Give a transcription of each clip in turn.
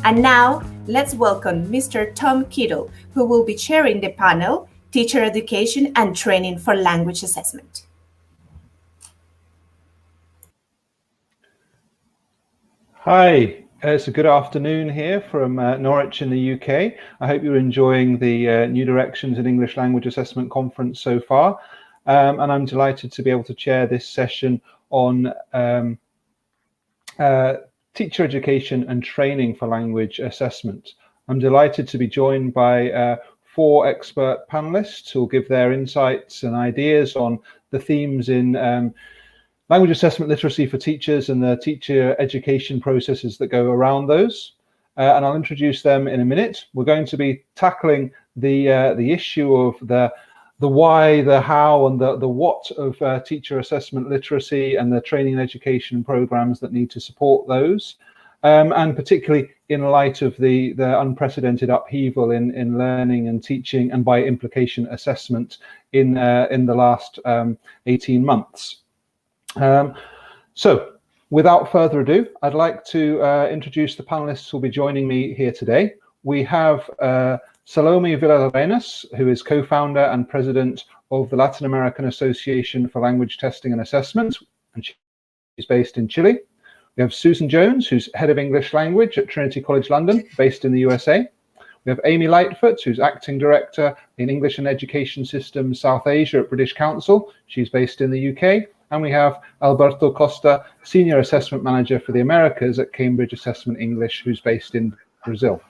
And now, let's welcome Mr. Tom Kittle, who will be chairing the panel, Teacher Education and Training for Language Assessment. Hi, it's a good afternoon here from Norwich in the UK. I hope you're enjoying the New Directions in English Language Assessment Conference so far. And I'm delighted to be able to chair this session on teacher education and training for language assessment. I'm delighted to be joined by 4 expert panelists who will give their insights and ideas on the themes in language assessment literacy for teachers and the teacher education processes that go around those. And I'll introduce them in a minute. We're going to be tackling the issue of the why, the how, and the what of teacher assessment literacy and the training and education programs that need to support those. And particularly in light of the unprecedented upheaval in learning and teaching, and by implication assessment in the last 18 months. So without further ado, I'd like to introduce the panelists who will be joining me here today. We have Salome Villarenas, who is co-founder and president of the Latin American Association for Language Testing and Assessment, and she's based in Chile. We have Susan Jones, who's head of English language at Trinity College London, based in the USA. We have Amy Lightfoot, who's acting director in English and Education Systems South Asia at British Council. She's based in the UK. And we have Alberto Costa, Senior Assessment Manager for the Americas at Cambridge Assessment English, who's based in Brazil.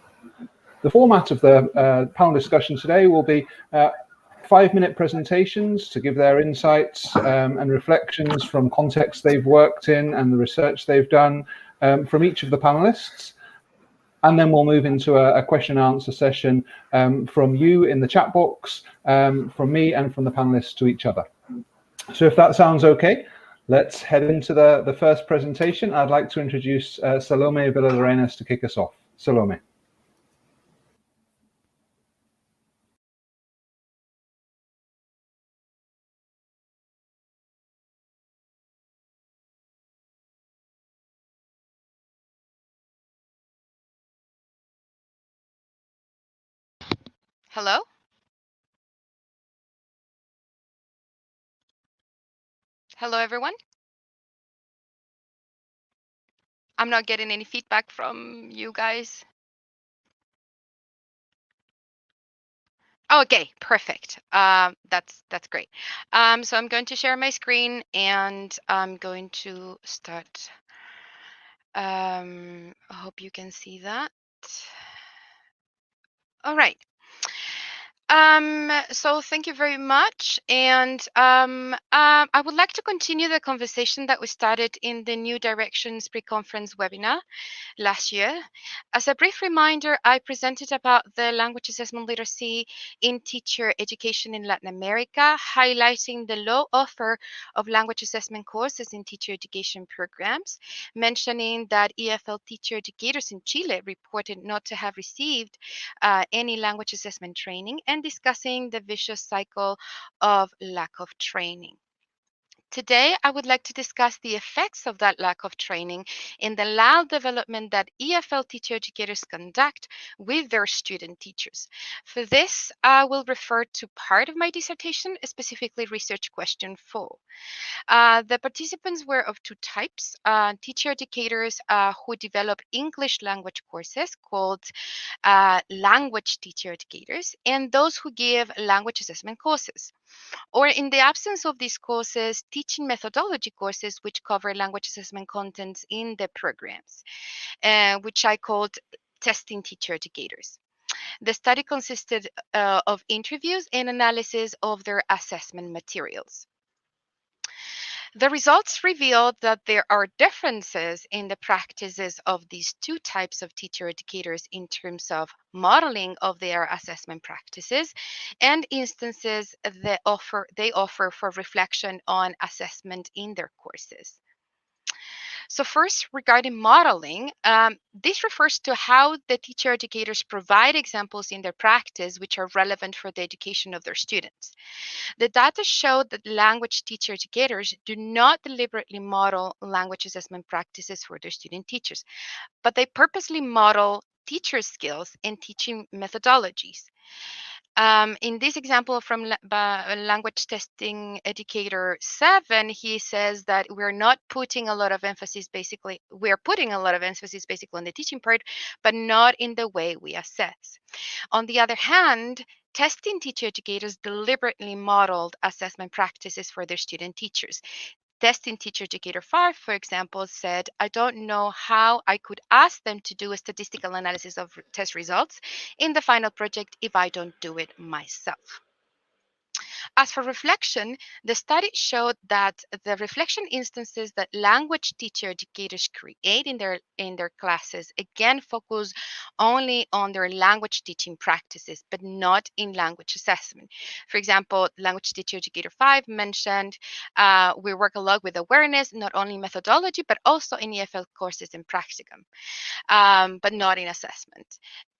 The format of the panel discussion today will be 5-minute presentations to give their insights and reflections from contexts they've worked in and the research they've done from each of the panelists. And then we'll move into a question and answer session from you in the chat box, from me and from the panelists to each other. So if that sounds okay, let's head into the first presentation. I'd like to introduce Salome Villarenas to kick us off. Salome. Hello? Hello, everyone? I'm not getting any feedback from you guys. Okay, perfect. That's great. So I'm going to share my screen and I'm going to start. I hope you can see that. All right. So thank you very much. And I would like to continue the conversation that we started in the New Directions pre-conference webinar last year. As a brief reminder, I presented about the language assessment literacy in teacher education in Latin America, highlighting the low offer of language assessment courses in teacher education programs, mentioning that EFL teacher educators in Chile reported not to have received any language assessment training, and discussing the vicious cycle of lack of training. Today, I would like to discuss the effects of that lack of training in the LAL development that EFL teacher educators conduct with their student teachers. For this, I will refer to part of my dissertation, specifically research question 4. The participants were of 2 types, teacher educators who develop English language courses called language teacher educators, and those who give language assessment courses. Or in the absence of these courses, teaching methodology courses which cover language assessment contents in the programs, which I called testing teacher educators. The study consisted of interviews and analysis of their assessment materials. The results revealed that there are differences in the practices of these 2 types of teacher educators in terms of modeling of their assessment practices and instances they offer for reflection on assessment in their courses. So first, regarding modeling, this refers to how the teacher educators provide examples in their practice which are relevant for the education of their students. The data show that language teacher educators do not deliberately model language assessment practices for their student teachers, but they purposely model teacher skills and teaching methodologies. In this example from Language Testing Educator 7, he says that we're putting a lot of emphasis basically on the teaching part, but not in the way we assess. On the other hand, testing teacher educators deliberately modeled assessment practices for their student teachers. Testing teacher educator 5, for example, said, I don't know how I could ask them to do a statistical analysis of test results in the final project if I don't do it myself. As for reflection, the study showed that the reflection instances that language teacher educators create in their classes again focus only on their language teaching practices, but not in language assessment. For example, language teacher educator 5 mentioned we work a lot with awareness, not only methodology, but also in EFL courses and practicum, but not in assessment.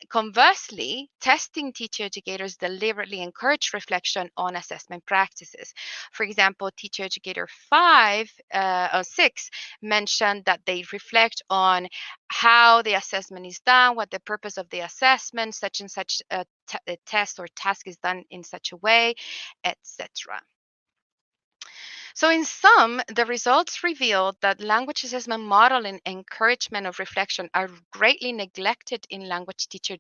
Conversely, testing teacher educators deliberately encourage reflection on assessment practices. For example, teacher educator 6 mentioned that they reflect on how the assessment is done, what the purpose of the assessment, such and such a test or task is done in such a way, etc. So in sum, the results revealed that language assessment model and encouragement of reflection are greatly neglected in language teacher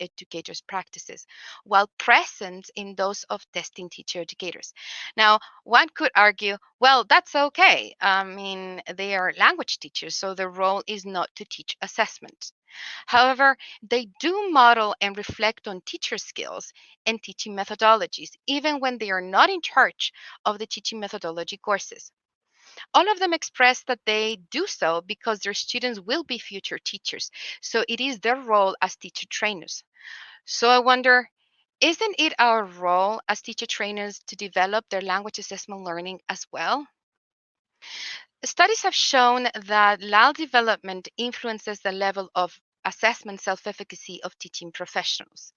educators' practices, while present in those of testing teacher educators. Now, one could argue, well, that's okay. I mean, they are language teachers, so their role is not to teach assessment. However, they do model and reflect on teacher skills and teaching methodologies, even when they are not in charge of the teaching methodology courses. All of them express that they do so because their students will be future teachers, so it is their role as teacher trainers. So I wonder, isn't it our role as teacher trainers to develop their language assessment learning as well? Studies have shown that LAL development influences the level of assessment self-efficacy of teaching professionals.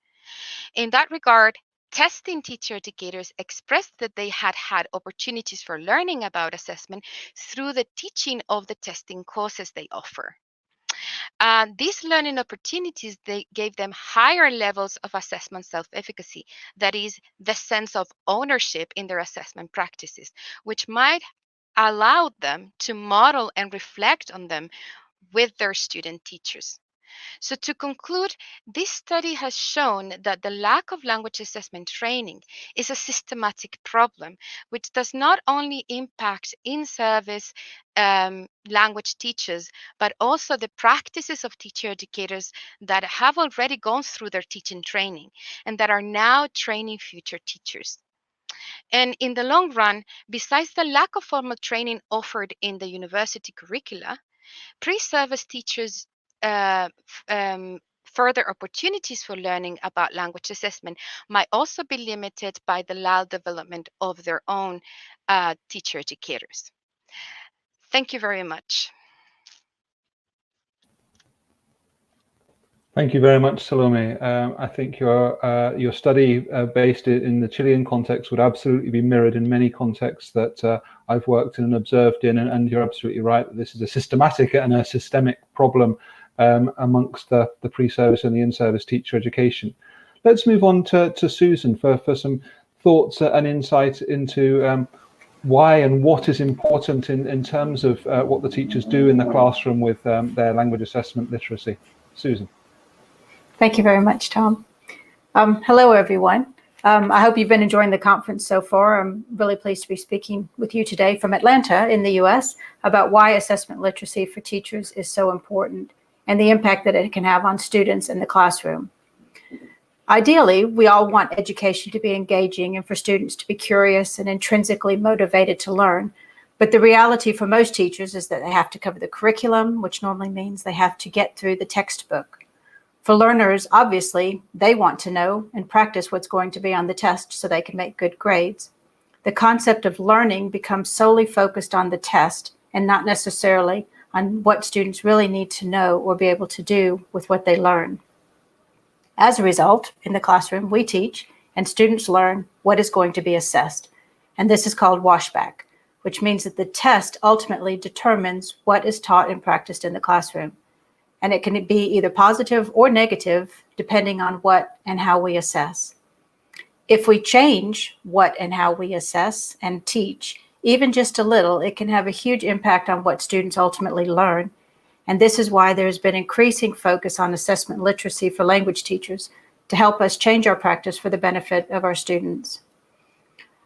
In that regard, testing teacher educators expressed that they had had opportunities for learning about assessment through the teaching of the testing courses they offer. These learning opportunities, they gave them higher levels of assessment self-efficacy, that is, the sense of ownership in their assessment practices, which might allow them to model and reflect on them with their student teachers. So to conclude, this study has shown that the lack of language assessment training is a systematic problem, which does not only impact in-service language teachers, but also the practices of teacher educators that have already gone through their teaching training and that are now training future teachers. And in the long run, besides the lack of formal training offered in the university curricula, pre-service teachers further opportunities for learning about language assessment might also be limited by the LAL development of their own teacher educators. Thank you very much. Thank you very much, Salome. I think your study based in the Chilean context would absolutely be mirrored in many contexts that I've worked in and observed in, and you're absolutely right that this is a systematic and a systemic problem amongst the pre-service and the in-service teacher education. Let's move on to Susan for some thoughts and insight into why and what is important in terms of what the teachers do in the classroom with their language assessment literacy. Susan. Thank you very much, Tom. Hello, everyone. I hope you've been enjoying the conference so far. I'm really pleased to be speaking with you today from Atlanta in the US about why assessment literacy for teachers is so important and the impact that it can have on students in the classroom. Ideally, we all want education to be engaging and for students to be curious and intrinsically motivated to learn. But the reality for most teachers is that they have to cover the curriculum, which normally means they have to get through the textbook. For learners, obviously, they want to know and practice what's going to be on the test so they can make good grades. The concept of learning becomes solely focused on the test and not necessarily on what students really need to know or be able to do with what they learn. As a result, in the classroom, we teach and students learn what is going to be assessed. And this is called washback, which means that the test ultimately determines what is taught and practiced in the classroom. and it can be either positive or negative depending on what and how we assess. If we change what and how we assess and teach, even just a little, it can have a huge impact on what students ultimately learn. And this is why there's been increasing focus on assessment literacy for language teachers to help us change our practice for the benefit of our students.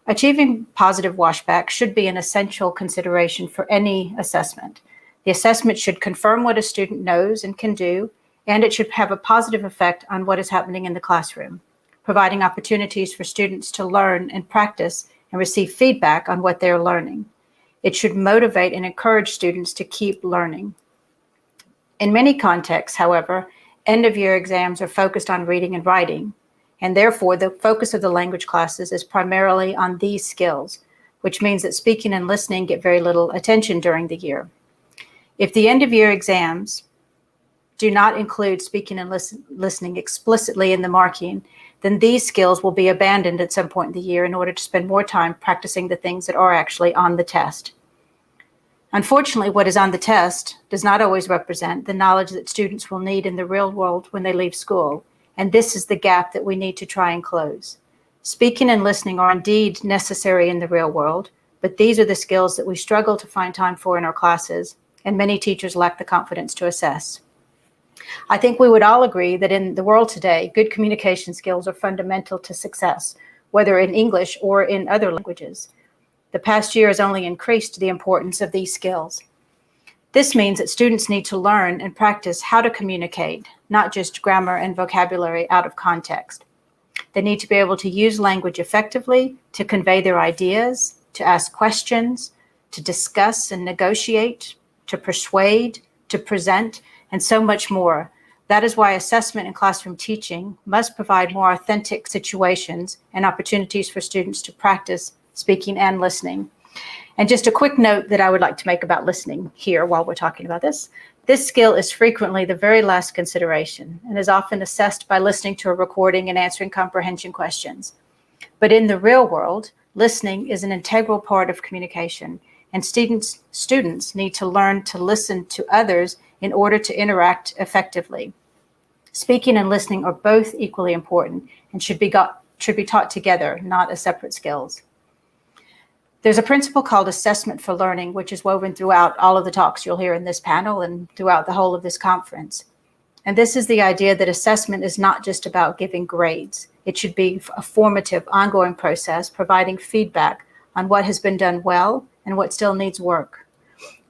Achieving positive washback should be an essential consideration for any assessment. The assessment should confirm what a student knows and can do, and it should have a positive effect on what is happening in the classroom, providing opportunities for students to learn and practice and receive feedback on what they're learning. It should motivate and encourage students to keep learning. In many contexts, however, end-of-year exams are focused on reading and writing, and therefore the focus of the language classes is primarily on these skills, which means that speaking and listening get very little attention during the year. If the end-of-year exams do not include speaking and listening explicitly in the marking, then these skills will be abandoned at some point in the year in order to spend more time practicing the things that are actually on the test. Unfortunately, what is on the test does not always represent the knowledge that students will need in the real world when they leave school, and this is the gap that we need to try and close. Speaking and listening are indeed necessary in the real world, but these are the skills that we struggle to find time for in our classes, and many teachers lack the confidence to assess. I think we would all agree that in the world today, good communication skills are fundamental to success, whether in English or in other languages. The past year has only increased the importance of these skills. This means that students need to learn and practice how to communicate, not just grammar and vocabulary out of context. They need to be able to use language effectively, to convey their ideas, to ask questions, to discuss and negotiate, to persuade, to present, and so much more. That is why assessment and classroom teaching must provide more authentic situations and opportunities for students to practice speaking and listening. And just a quick note that I would like to make about listening here while we're talking about this. This skill is frequently the very last consideration and is often assessed by listening to a recording and answering comprehension questions. But in the real world, listening is an integral part of communication, and students need to learn to listen to others in order to interact effectively. Speaking and listening are both equally important and should be taught together, not as separate skills. There's a principle called assessment for learning, which is woven throughout all of the talks you'll hear in this panel and throughout the whole of this conference. And this is the idea that assessment is not just about giving grades. It should be a formative, ongoing process, providing feedback on what has been done well and what still needs work.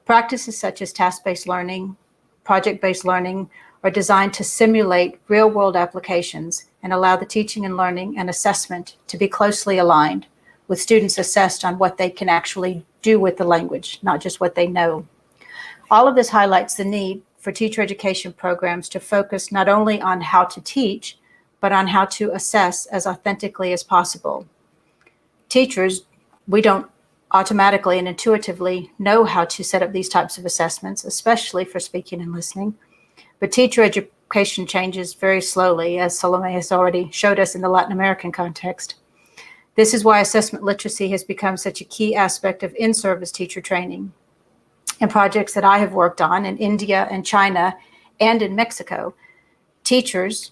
Practices such as task-based learning, project-based learning are designed to simulate real-world applications and allow the teaching and learning and assessment to be closely aligned, with students assessed on what they can actually do with the language, not just what they know. All of this highlights the need for teacher education programs to focus not only on how to teach, but on how to assess as authentically as possible. Teachers, we don't automatically and intuitively know how to set up these types of assessments, especially for speaking and listening. But teacher education changes very slowly, as Salome has already showed us in the Latin American context. This is why assessment literacy has become such a key aspect of in-service teacher training. In projects that I have worked on in India and China and in Mexico, teachers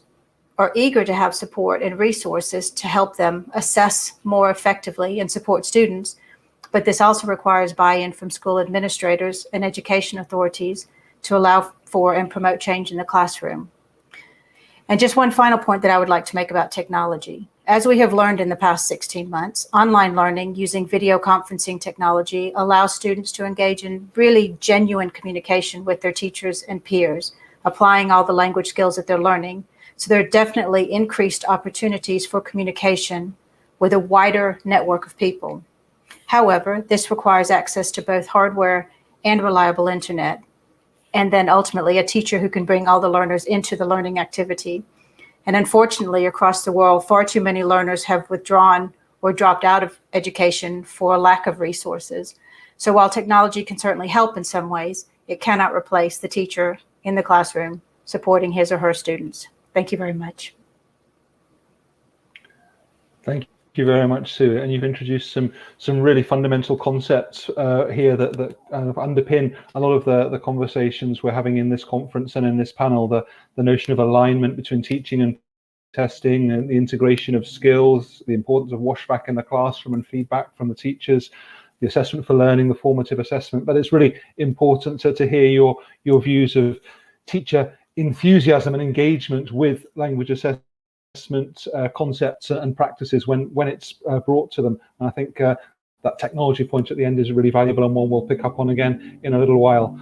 are eager to have support and resources to help them assess more effectively and support students, but this also requires buy-in from school administrators and education authorities to allow for and promote change in the classroom. And just one final point that I would like to make about technology. As we have learned in the past 16 months, online learning using video conferencing technology allows students to engage in really genuine communication with their teachers and peers, applying all the language skills that they're learning. So there are definitely increased opportunities for communication with a wider network of people. However, this requires access to both hardware and reliable internet, and then ultimately a teacher who can bring all the learners into the learning activity. And unfortunately, across the world, far too many learners have withdrawn or dropped out of education for a lack of resources. So while technology can certainly help in some ways, it cannot replace the teacher in the classroom supporting his or her students. Thank you very much. Thank you very much, Sue. And you've introduced some really fundamental concepts here that kind of underpin a lot of the conversations we're having in this conference and in this panel. The notion of alignment between teaching and testing, and the integration of skills, the importance of washback in the classroom and feedback from the teachers, the assessment for learning, the formative assessment. But it's really important to hear your views of teacher enthusiasm and engagement with language assessment concepts and practices when it's brought to them. And I think that technology point at the end is really valuable, and one we'll pick up on again in a little while.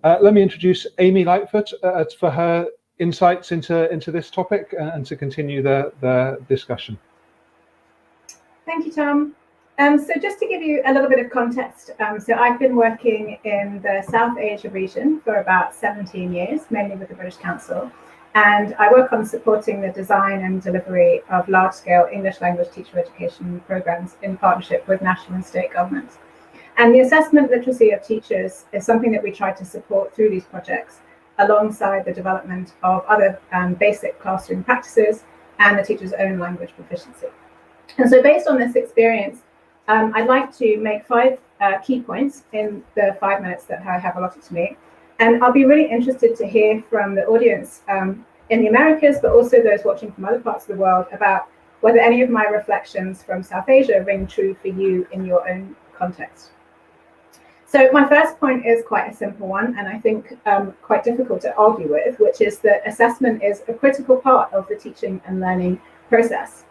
Let me introduce Amy Lightfoot for her insights into this topic and to continue the discussion. Thank you, Tom. So just to give you a little bit of context, so I've been working in the South Asia region for about 17 years, mainly with the British Council. And I work on supporting the design and delivery of large-scale English language teacher education programs in partnership with national and state governments. And the assessment literacy of teachers is something that we try to support through these projects, alongside the development of other basic classroom practices and the teacher's own language proficiency. And so based on this experience, I'd like to make 5 key points in the 5 minutes that I have allotted to me. And I'll be really interested to hear from the audience in the Americas, but also those watching from other parts of the world, about whether any of my reflections from South Asia ring true for you in your own context. So my first point is quite a simple one, and I think quite difficult to argue with, which is that assessment is a critical part of the teaching and learning process.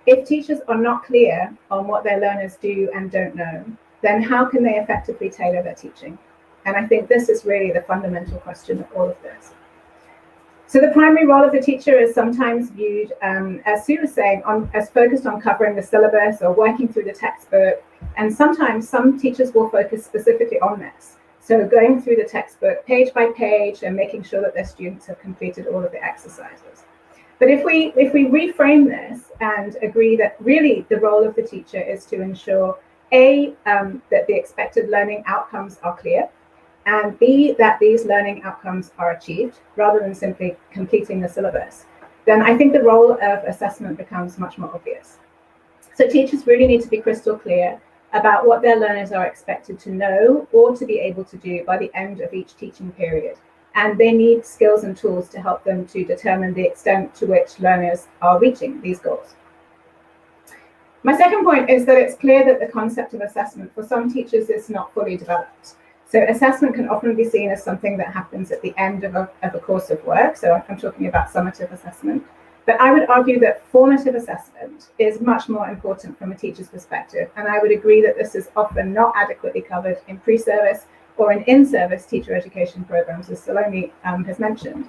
If teachers are not clear on what their learners do and don't know, then how can they effectively tailor their teaching? And I think this is really the fundamental question of all of this. So the primary role of the teacher is sometimes viewed, as Sue was saying, as focused on covering the syllabus or working through the textbook. And sometimes some teachers will focus specifically on this. So going through the textbook page by page and making sure that their students have completed all of the exercises. But if we reframe this and agree that really the role of the teacher is to ensure A, that the expected learning outcomes are clear, and B, that these learning outcomes are achieved rather than simply completing the syllabus, then I think the role of assessment becomes much more obvious. So teachers really need to be crystal clear about what their learners are expected to know or to be able to do by the end of each teaching period. And they need skills and tools to help them to determine the extent to which learners are reaching these goals. My second point is that it's clear that the concept of assessment for some teachers is not fully developed. So assessment can often be seen as something that happens at the end of a course of work. So I'm talking about summative assessment. But I would argue that formative assessment is much more important from a teacher's perspective. And I would agree that this is often not adequately covered in pre-service or in-service teacher education programs, as Salome has mentioned.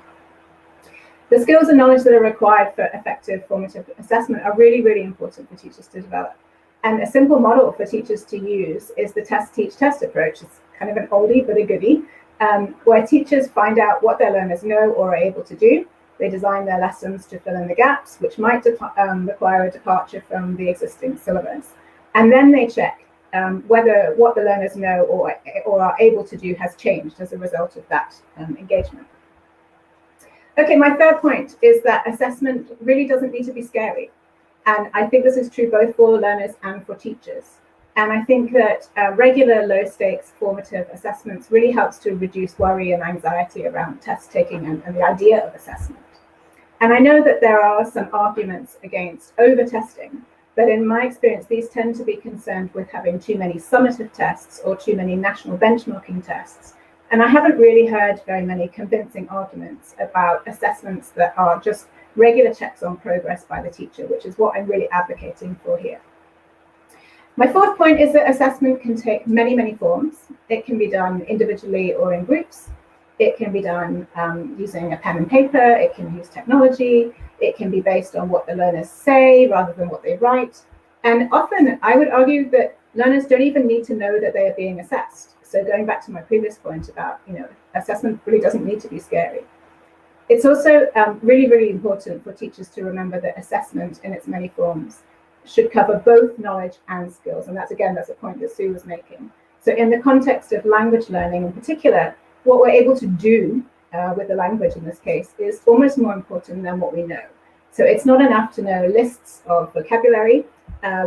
The skills and knowledge that are required for effective formative assessment are really, really important for teachers to develop. And a simple model for teachers to use is the test, teach, test approach. It's kind of an oldie but a goodie, where teachers find out what their learners know or are able to do. They design their lessons to fill in the gaps, which might require a departure from the existing syllabus. And then they check whether what the learners know or are able to do has changed as a result of that engagement. Okay, my third point is that assessment really doesn't need to be scary. And I think this is true both for learners and for teachers. And I think that regular low-stakes formative assessments really helps to reduce worry and anxiety around test taking and the idea of assessment. And I know that there are some arguments against over-testing, but in my experience, these tend to be concerned with having too many summative tests or too many national benchmarking tests. And I haven't really heard very many convincing arguments about assessments that are just regular checks on progress by the teacher, which is what I'm really advocating for here. My fourth point is that assessment can take many, many forms. It can be done individually or in groups. It can be done using a pen and paper. It can use technology. It can be based on what the learners say rather than what they write. And often I would argue that learners don't even need to know that they are being assessed. So going back to my previous point about, assessment really doesn't need to be scary. It's also really, really important for teachers to remember that assessment in its many forms should cover both knowledge and skills. And that's a point that Sue was making. So in the context of language learning in particular, what we're able to do with the language in this case is almost more important than what we know. So it's not enough to know lists of vocabulary.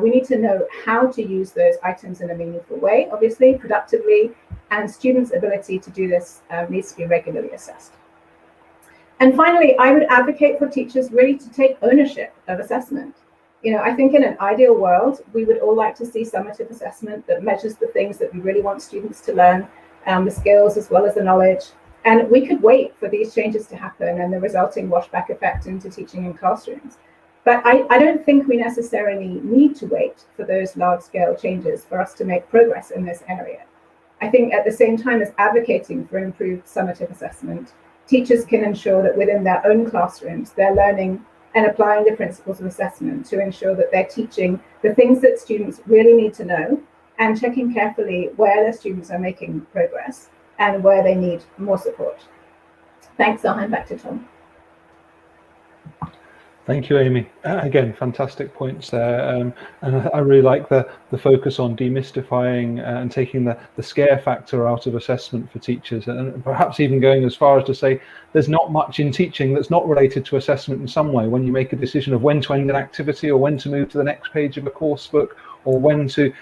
We need to know how to use those items in a meaningful way, obviously, productively, and students' ability to do this needs to be regularly assessed. And finally, I would advocate for teachers really to take ownership of assessment. I think in an ideal world, we would all like to see summative assessment that measures the things that we really want students to learn, the skills as well as the knowledge. And we could wait for these changes to happen and the resulting washback effect into teaching in classrooms. But I don't think we necessarily need to wait for those large-scale changes for us to make progress in this area. I think at the same time as advocating for improved summative assessment, teachers can ensure that within their own classrooms, they're learning and applying the principles of assessment to ensure that they're teaching the things that students really need to know and checking carefully where their students are making progress and where they need more support. Thanks, I'll hand back to Tom. Thank you, Amy. Again, fantastic points there. And I really like the focus on demystifying and taking the scare factor out of assessment for teachers, and perhaps even going as far as to say there's not much in teaching that's not related to assessment in some way. When you make a decision of when to end an activity or when to move to the next page of a course book or when to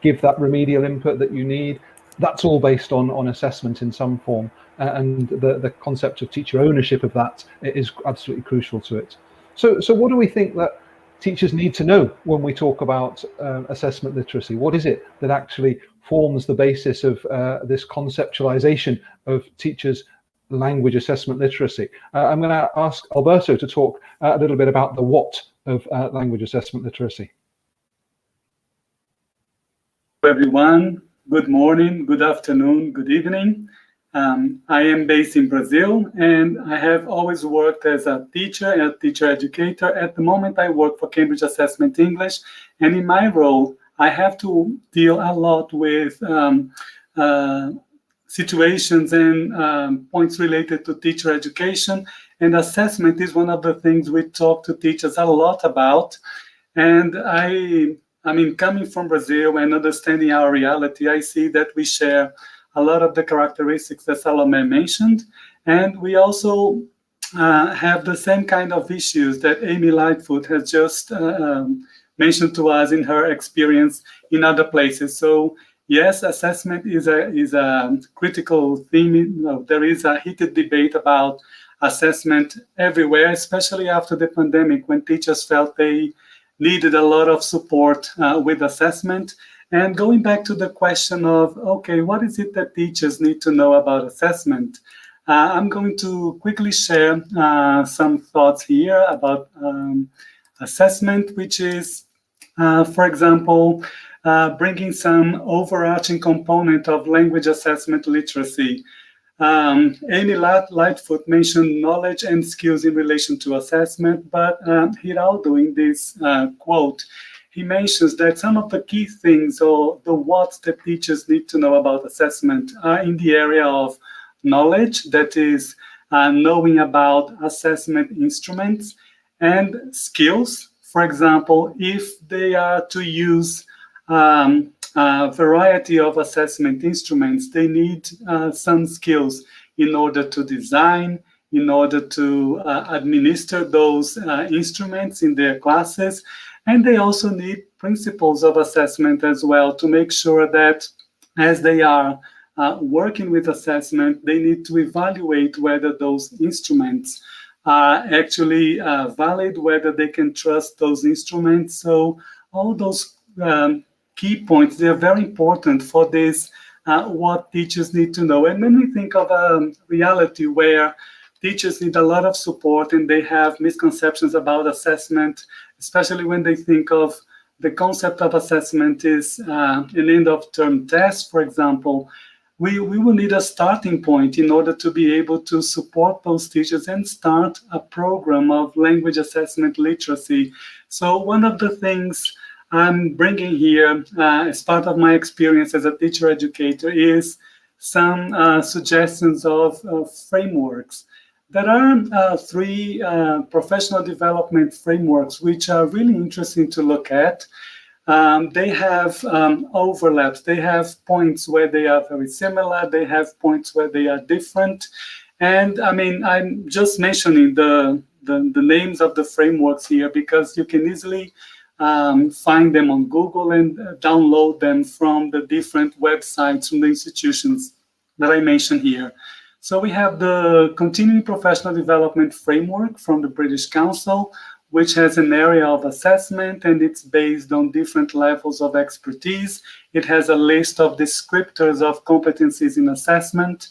give that remedial input that you need, that's all based on assessment in some form. And the concept of teacher ownership of that is absolutely crucial to it. So what do we think that teachers need to know when we talk about assessment literacy? What is it that actually forms the basis of this conceptualization of teachers' language assessment literacy? I'm going to ask Alberto to talk a little bit about the what of language assessment literacy. Hello, everyone. Good morning, good afternoon, good evening. I am based in Brazil, and I have always worked as a teacher and a teacher educator. At the moment, I work for Cambridge Assessment English, and in my role, I have to deal a lot with situations and points related to teacher education, and assessment is one of the things we talk to teachers a lot about. And I mean, coming from Brazil and understanding our reality, I see that we share a lot of the characteristics that Salome mentioned, and we also have the same kind of issues that Amy Lightfoot has just mentioned to us in her experience in other places. So yes, assessment is a critical theme. There is a heated debate about assessment everywhere, especially after the pandemic, when teachers felt they needed a lot of support with assessment. And going back to the question of, okay, what is it that teachers need to know about assessment? I'm going to quickly share some thoughts here about assessment, which is, for example, bringing some overarching component of language assessment literacy. Amy Lightfoot mentioned knowledge and skills in relation to assessment, but Hiraldo, in this quote, he mentions that some of the key things or the what that teachers need to know about assessment are in the area of knowledge, that is knowing about assessment instruments, and skills. For example, if they are to use a variety of assessment instruments, they need some skills in order to design, in order to administer those instruments in their classes. And they also need principles of assessment as well to make sure that as they are working with assessment, they need to evaluate whether those instruments are actually valid, whether they can trust those instruments. So all those key points, they're very important for this, what teachers need to know. And when we think of a reality where teachers need a lot of support and they have misconceptions about assessment, especially when they think of the concept of assessment is an end-of-term test, for example, we will need a starting point in order to be able to support those teachers and start a program of language assessment literacy. So one of the things I'm bringing here as part of my experience as a teacher educator is some suggestions of frameworks. There are three professional development frameworks which are really interesting to look at. They have overlaps. They have points where they are very similar. They have points where they are different. And I mean, I'm just mentioning the names of the frameworks here because you can easily find them on Google and download them from the different websites from the institutions that I mentioned here. So we have the Continuing Professional Development Framework from the British Council, which has an area of assessment, and it's based on different levels of expertise. It has a list of descriptors of competencies in assessment.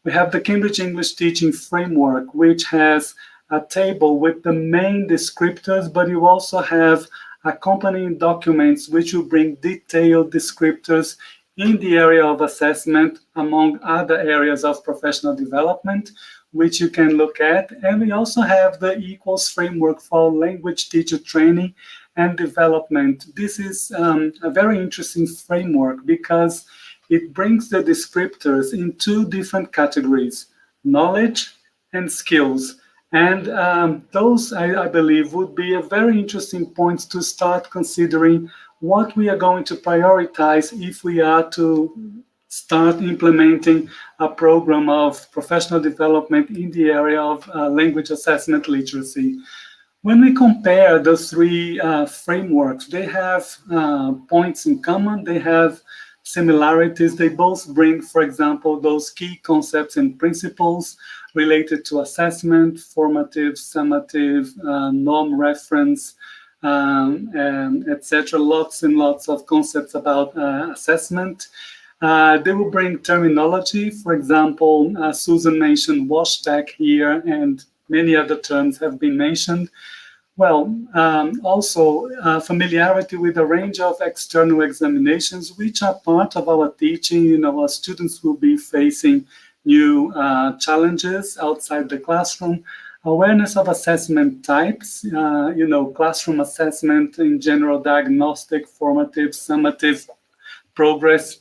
We have the Cambridge English Teaching Framework, which has a table with the main descriptors, but you also have accompanying documents which will bring detailed descriptors in the area of assessment, among other areas of professional development, which you can look at. And we also have the Equals Framework for Language Teacher Training and Development. This is a very interesting framework because it brings the descriptors in two different categories, knowledge and skills. And those, I believe, would be a very interesting point to start considering what we are going to prioritize if we are to start implementing a program of professional development in the area of language assessment literacy. When we compare those three frameworks, they have points in common, they have similarities. They both bring, for example, those key concepts and principles related to assessment, formative, summative, norm reference, etc. Lots and lots of concepts about assessment. They will bring terminology. For example, Susan mentioned washback here, and many other terms have been mentioned. Well, also familiarity with a range of external examinations, which are part of our teaching. You know, our students will be facing new challenges outside the classroom. Awareness of assessment types, you know, classroom assessment in general, diagnostic, formative, summative, progress,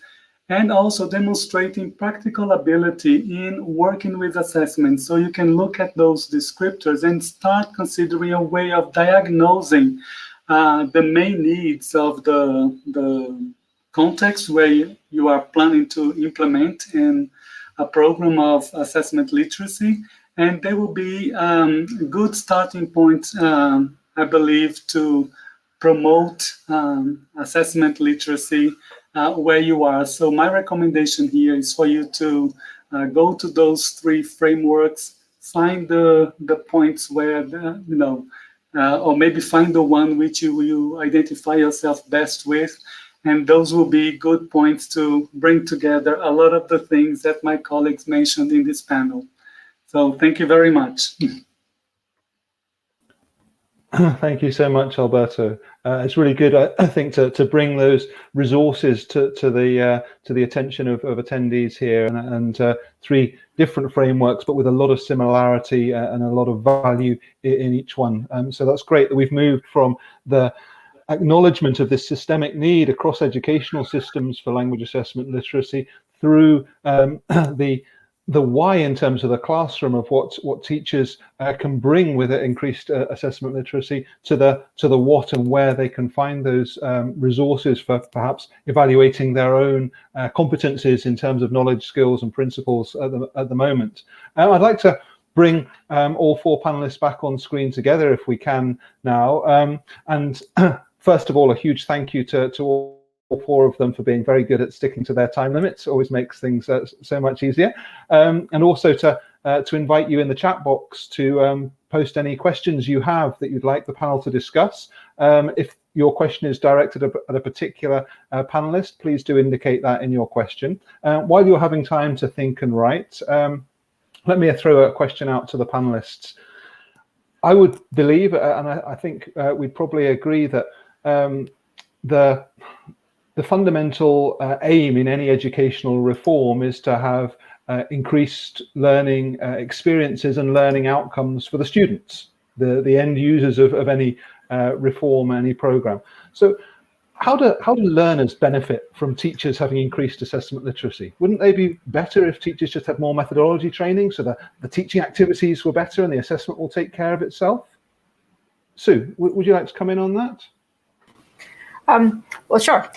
and also demonstrating practical ability in working with assessment. So you can look at those descriptors and start considering a way of diagnosing the main needs of the context where you are planning to implement in a program of assessment literacy. And there will be good starting points, I believe, to promote assessment literacy where you are. So my recommendation here is for you to go to those three frameworks, find the points where, you know, or maybe find the one which you identify yourself best with. And those will be good points to bring together a lot of the things that my colleagues mentioned in this panel. So thank you very much. Thank you so much, Alberto. It's really good, I think, to bring those resources to the attention of attendees here, and three different frameworks, but with a lot of similarity and a lot of value in each one. So that's great that we've moved from the acknowledgement of this systemic need across educational systems for language assessment literacy through the why in terms of the classroom of what teachers can bring with it, increased assessment literacy, to the what and where they can find those resources for perhaps evaluating their own competencies in terms of knowledge, skills and principles at the moment. I'd like to bring all four panelists back on screen together if we can now. And first of all, a huge thank you to all four of them for being very good at sticking to their time limits. Always makes things so much easier. And also to invite you in the chat box to post any questions you have that you'd like the panel to discuss. If your question is directed at a particular panelist, please do indicate that in your question. While you're having time to think and write, let me throw a question out to the panelists. I would believe, and I think we'd probably agree, that the fundamental aim in any educational reform is to have increased learning experiences and learning outcomes for the students, the end users of any reform, any program. So how do learners benefit from teachers having increased assessment literacy? Wouldn't they be better if teachers just had more methodology training so that the teaching activities were better and the assessment will take care of itself? Sue, would you like to come in on that? Well, sure.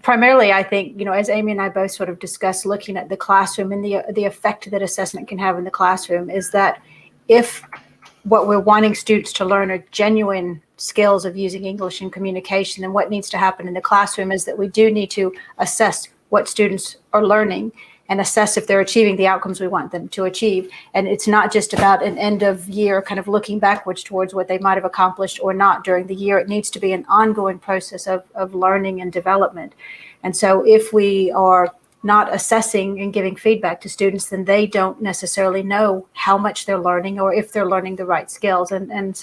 Primarily, I think, you know, as Amy and I both sort of discussed, looking at the classroom and the effect that assessment can have in the classroom, is that if what we're wanting students to learn are genuine skills of using English in communication. And what needs to happen in the classroom is that we do need to assess what students are learning and assess if they're achieving the outcomes we want them to achieve. And it's not just about an end of year kind of looking backwards towards what they might have accomplished or not during the year. It needs to be an ongoing process of learning and development. And so if we are not assessing and giving feedback to students, then they don't necessarily know how much they're learning or if they're learning the right skills. And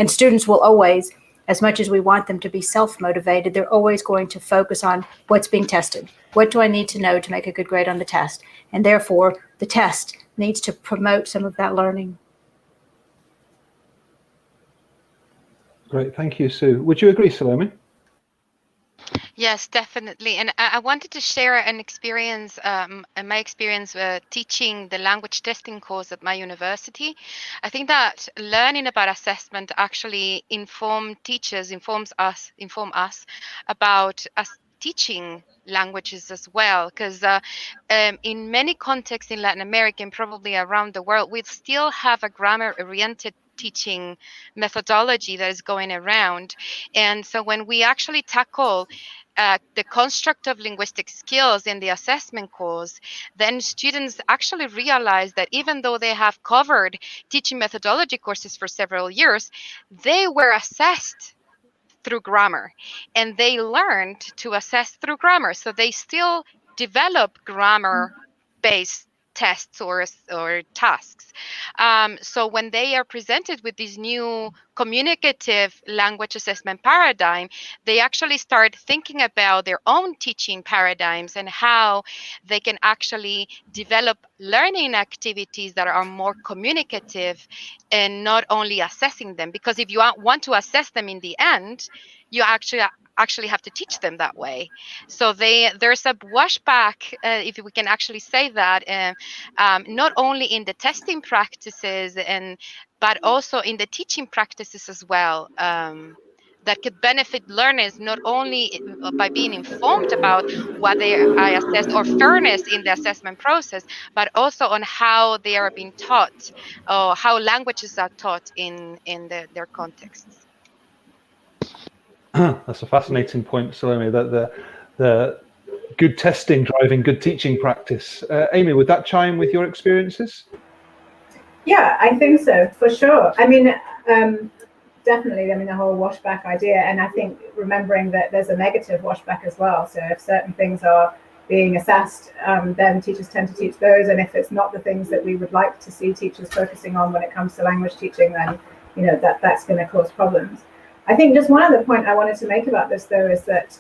students will always, as much as we want them to be self-motivated, they're always going to focus on what's being tested. What do I need to know to make a good grade on the test? And therefore, the test needs to promote some of that learning. Great, thank you, Sue. Would you agree, Salome? Yes, definitely. And I wanted to share an experience, my experience teaching the language testing course at my university. I think that learning about assessment actually inform us about us teaching languages as well, because in many contexts in Latin America and probably around the world, we still have a grammar-oriented teaching methodology that is going around. And so when we actually tackle the construct of linguistic skills in the assessment course, then students actually realize that even though they have covered teaching methodology courses for several years, they were assessed through grammar, and they learned to assess through grammar. So they still develop grammar-based tests or tasks. So when they are presented with this new communicative language assessment paradigm, they actually start thinking about their own teaching paradigms and how they can actually develop learning activities that are more communicative and not only assessing them. Because if you want to assess them in the end, you actually have to teach them that way. So there's a washback, if we can actually say that, not only in the testing practices but also in the teaching practices as well, that could benefit learners not only by being informed about what I assessed or fairness in the assessment process, but also on how they are being taught or how languages are taught in their contexts. That's a fascinating point, Salome, that the good testing driving good teaching practice. Amy, would that chime with your experiences? Yeah, I think so, for sure. I mean, definitely, I mean, the whole washback idea, and I think remembering that there's a negative washback as well. So if certain things are being assessed, then teachers tend to teach those. And if it's not the things that we would like to see teachers focusing on when it comes to language teaching, then, you know, that's going to cause problems. I think just one other point I wanted to make about this, though, is that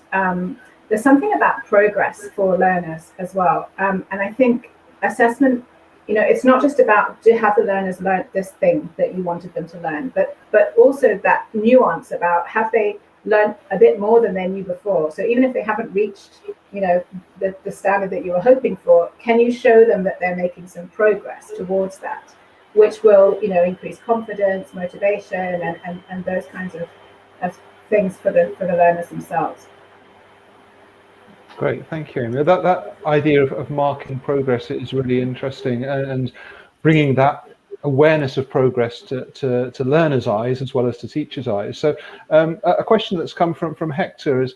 there's something about progress for learners as well. And I think assessment, you know, it's not just about to have the learners learn this thing that you wanted them to learn, but also that nuance about have they learned a bit more than they knew before. So even if they haven't reached, you know, the standard that you were hoping for, can you show them that they're making some progress towards that, which will, you know, increase confidence, motivation, and those kinds of things for the learners themselves. Great, thank you, Amy. That idea of marking progress is really interesting, and bringing that awareness of progress to learners' eyes as well as to teachers' eyes. So a question that's come from Hector is,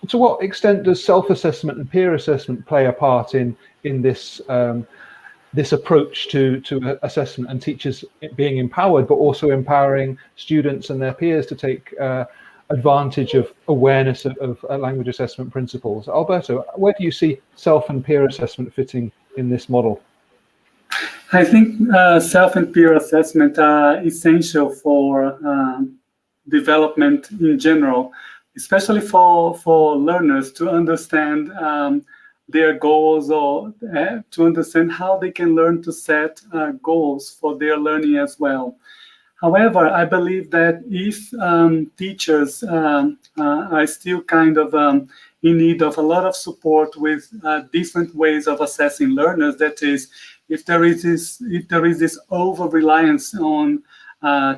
to what extent does self-assessment and peer assessment play a part in this this approach to assessment and teachers being empowered, but also empowering students and their peers to take advantage of awareness of language assessment principles? Alberto, where do you see self and peer assessment fitting in this model? I think self and peer assessment are essential for development in general, especially for learners to understand their goals, or to understand how they can learn to set goals for their learning as well. However, I believe that if teachers are still kind of in need of a lot of support with different ways of assessing learners, that is, if there is this over-reliance on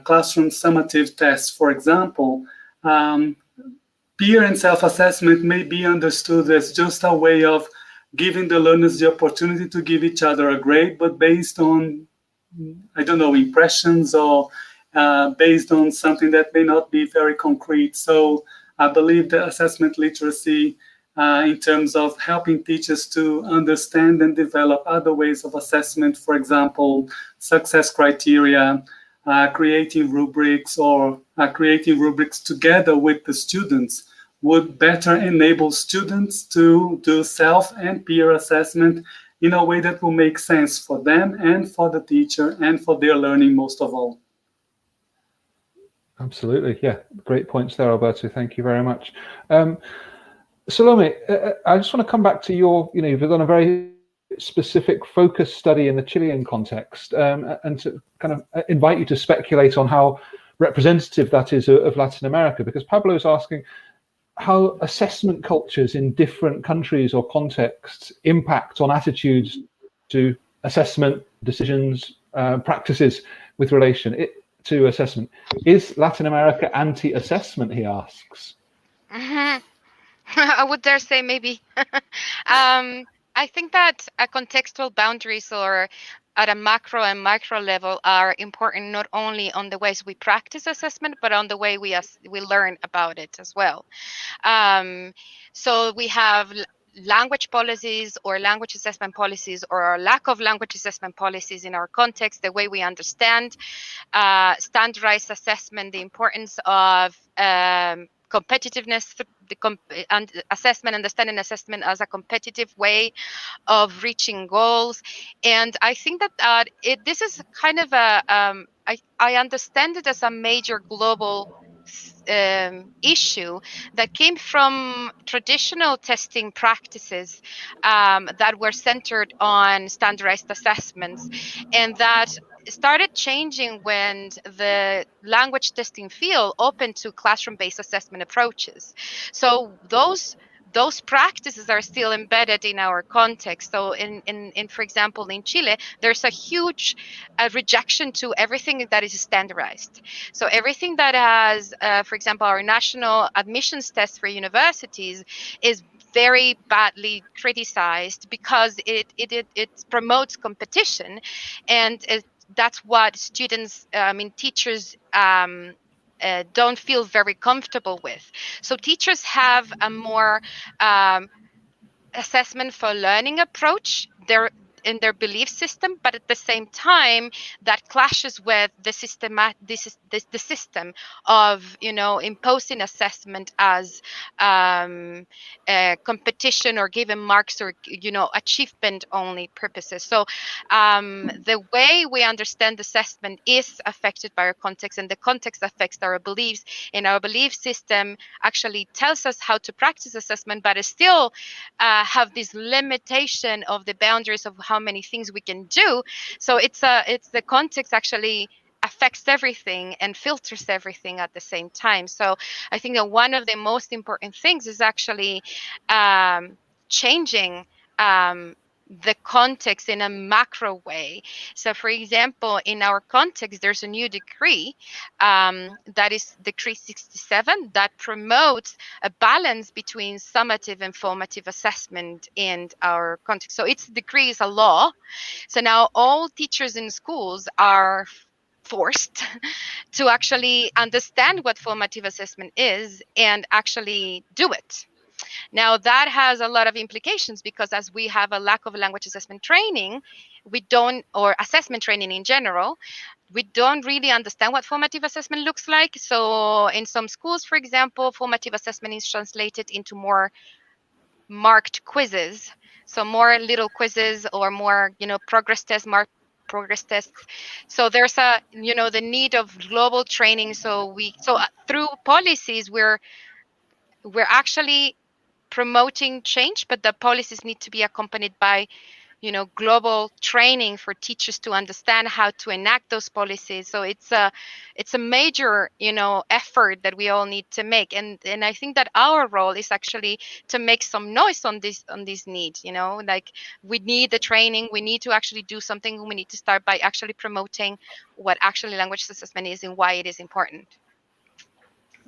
classroom summative tests, for example, peer and self-assessment may be understood as just a way of giving the learners the opportunity to give each other a grade, but based on, I don't know, impressions or based on something that may not be very concrete. So I believe that assessment literacy in terms of helping teachers to understand and develop other ways of assessment, for example, success criteria, creating rubrics, or creating rubrics together with the students, would better enable students to do self and peer assessment in a way that will make sense for them and for the teacher and for their learning most of all. Absolutely, yeah, great points there, Alberto. Thank you very much. Salome, I just want to come back to your, you've done a very specific focus study in the Chilean context, and to kind of invite you to speculate on how representative that is of Latin America, because Pablo is asking how assessment cultures in different countries or contexts impact on attitudes to assessment, decisions, practices with relation to assessment. Is Latin America anti-assessment, he asks? Mm-hmm. I would dare say maybe. I think that contextual boundaries, or at a macro and micro level, are important not only on the ways we practice assessment, but on the way we learn about it as well. So we have language policies or language assessment policies, or lack of language assessment policies in our context, the way we understand standardized assessment, the importance of competitiveness, and understanding assessment as a competitive way of reaching goals. And I think that this is kind of a, I understand it as a major global issue that came from traditional testing practices that were centered on standardized assessments, and that started changing when the language testing field opened to classroom-based assessment approaches. So those practices are still embedded in our context. So in for example, in Chile, there's a huge rejection to everything that is standardized. So everything that has, for example, our national admissions test for universities is very badly criticized because it promotes competition, and that's what students, teachers don't feel very comfortable with. So teachers have a more assessment for learning approach in their belief system, but at the same time that clashes with the system of imposing assessment as competition or given marks or achievement only purposes. So the way we understand assessment is affected by our context, and the context affects our beliefs, and our belief system actually tells us how to practice assessment, but it still have this limitation of the boundaries of how many things we can do. So it's the context actually affects everything and filters everything at the same time. So I think that one of the most important things is actually changing the context in a macro way. So for example, in our context, there's a new decree that is Decree 67 that promotes a balance between summative and formative assessment in our context. So its decree is a law. So now all teachers in schools are forced to actually understand what formative assessment is and actually do it. Now, that has a lot of implications because as we have a lack of language assessment training, or assessment training in general, we don't really understand what formative assessment looks like. So in some schools, for example, formative assessment is translated into more marked quizzes. So more little quizzes or more, progress tests, marked progress tests. So there's the need of global training. So through policies, we're actually promoting change, but the policies need to be accompanied by global training for teachers to understand how to enact those policies. So it's a major effort that we all need to make, and I think that our role is actually to make some noise on this need. Like we need the training, we need to actually do something, we need to start by actually promoting what actually language assessment is and why it is important.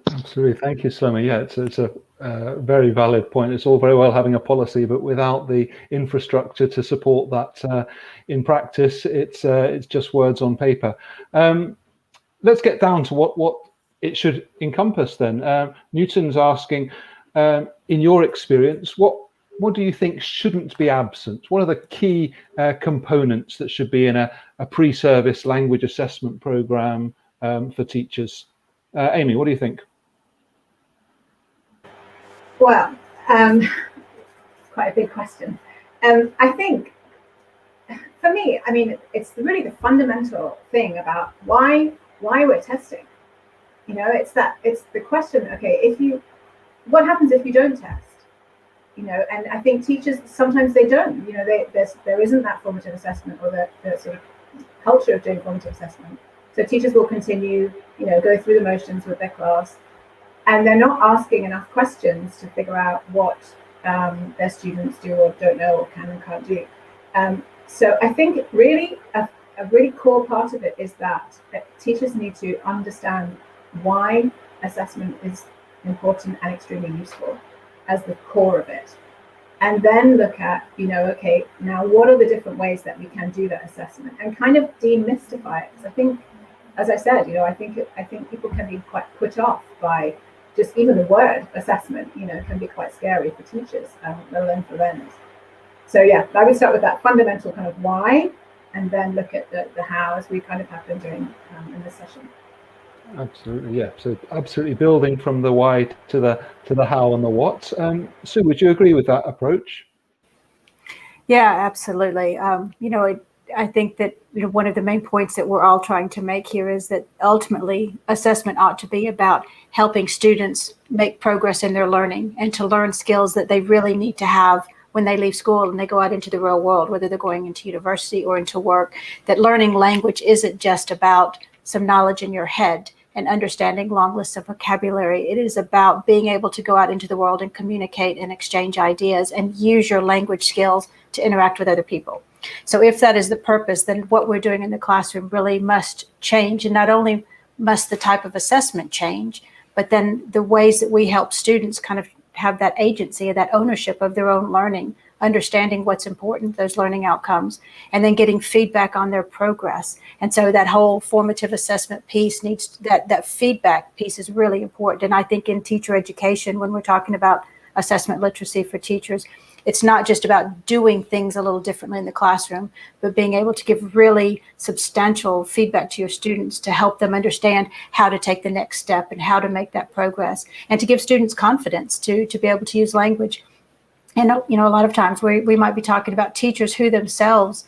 Absolutely, thank you, Salome. Yeah, it's a very valid point. It's all very well having a policy, but without the infrastructure to support that in practice, it's just words on paper. let's get down to what it should encompass then. Newton's asking, in your experience, what do you think shouldn't be absent? What are the key components that should be in a pre-service language assessment program for teachers? Amy, what do you think? Well, quite a big question. I think, for me, I mean, it's really the fundamental thing about why we're testing. You know, it's the question. Okay, what happens if you don't test? You know, and I think teachers sometimes they don't. You know, there isn't that formative assessment or the sort of culture of doing formative assessment. So teachers will continue, you know, go through the motions with their class, and they're not asking enough questions to figure out what their students do or don't know or can and can't do. So I think really a really core part of it is that teachers need to understand why assessment is important and extremely useful as the core of it, and then look at, you know, okay, now what are the different ways that we can do that assessment and kind of demystify it. Because I think, as I said, you know, I think people can be quite put off by just even the word assessment. You know, can be quite scary for teachers, let alone for learners. So yeah, I would start with that fundamental kind of why, and then look at the how, as we kind of have been doing in this session. Absolutely, yeah. So absolutely building from the why to the how and the what. Sue, would you agree with that approach? Yeah, absolutely. You know, I think that, you know, one of the main points that we're all trying to make here is that ultimately assessment ought to be about helping students make progress in their learning and to learn skills that they really need to have when they leave school and they go out into the real world, whether they're going into university or into work. That learning language isn't just about some knowledge in your head and understanding long lists of vocabulary. It is about being able to go out into the world and communicate and exchange ideas and use your language skills to interact with other people. So if that is the purpose, then what we're doing in the classroom really must change. And not only must the type of assessment change, but then the ways that we help students kind of have that agency, that ownership of their own learning, understanding what's important, those learning outcomes, and then getting feedback on their progress. And so that whole formative assessment piece needs, that feedback piece is really important. And I think in teacher education, when we're talking about assessment literacy for teachers, it's not just about doing things a little differently in the classroom, but being able to give really substantial feedback to your students to help them understand how to take the next step and how to make that progress, and to give students confidence to be able to use language. And, you know, a lot of times we might be talking about teachers who themselves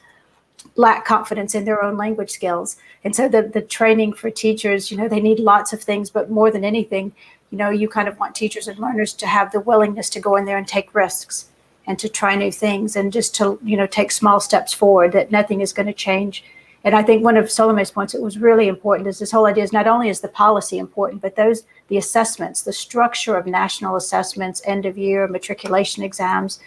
lack confidence in their own language skills. And so the training for teachers, you know, they need lots of things, but more than anything, you know, you kind of want teachers and learners to have the willingness to go in there and take risks and to try new things and just to, you know, take small steps forward, that nothing is going to change. And I think one of Salome's points that was really important is this whole idea is not only is the policy important, but the assessments, the structure of national assessments, end of year, matriculation exams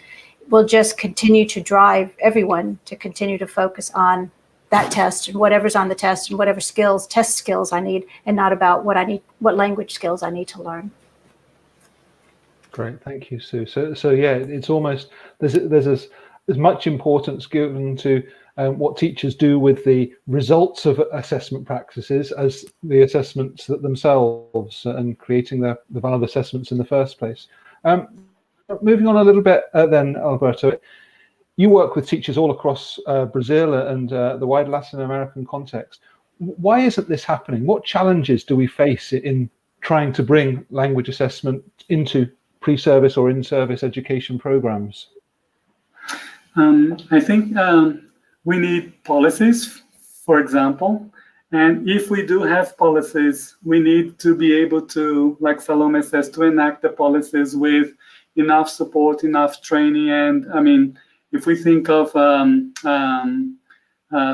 will just continue to drive everyone to continue to focus on that test and whatever's on the test and whatever skills, test skills I need, and not about what language skills I need to learn. Great, thank you, Sue. So yeah, it's almost there's as much importance given to what teachers do with the results of assessment practices as the assessments themselves and creating the valid assessments in the first place. Moving on a little bit then, Alberto, you work with teachers all across Brazil and the wide Latin American context. Why isn't this happening? What challenges do we face in trying to bring language assessment into pre-service or in-service education programs? I think we need policies, for example, and if we do have policies, we need to be able to, like Salome says, to enact the policies with enough support, enough training. And I mean, if we think of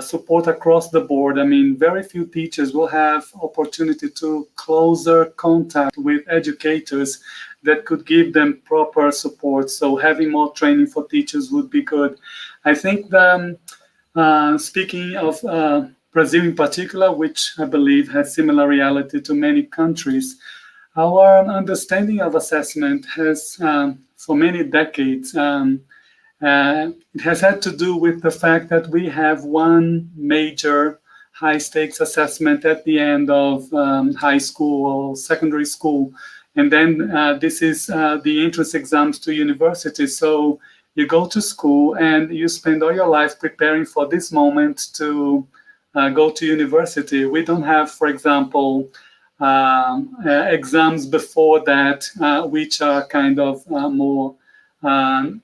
support across the board, I mean, very few teachers will have opportunity to closer contact with educators that could give them proper support. So having more training for teachers would be good. I think speaking of Brazil in particular, which I believe has similar reality to many countries, our understanding of assessment has, for many decades, it has had to do with the fact that we have one major high-stakes assessment at the end of high school or secondary school. And then this is the entrance exams to university. So you go to school and you spend all your life preparing for this moment to go to university. We don't have, for example, exams before that, which are kind of more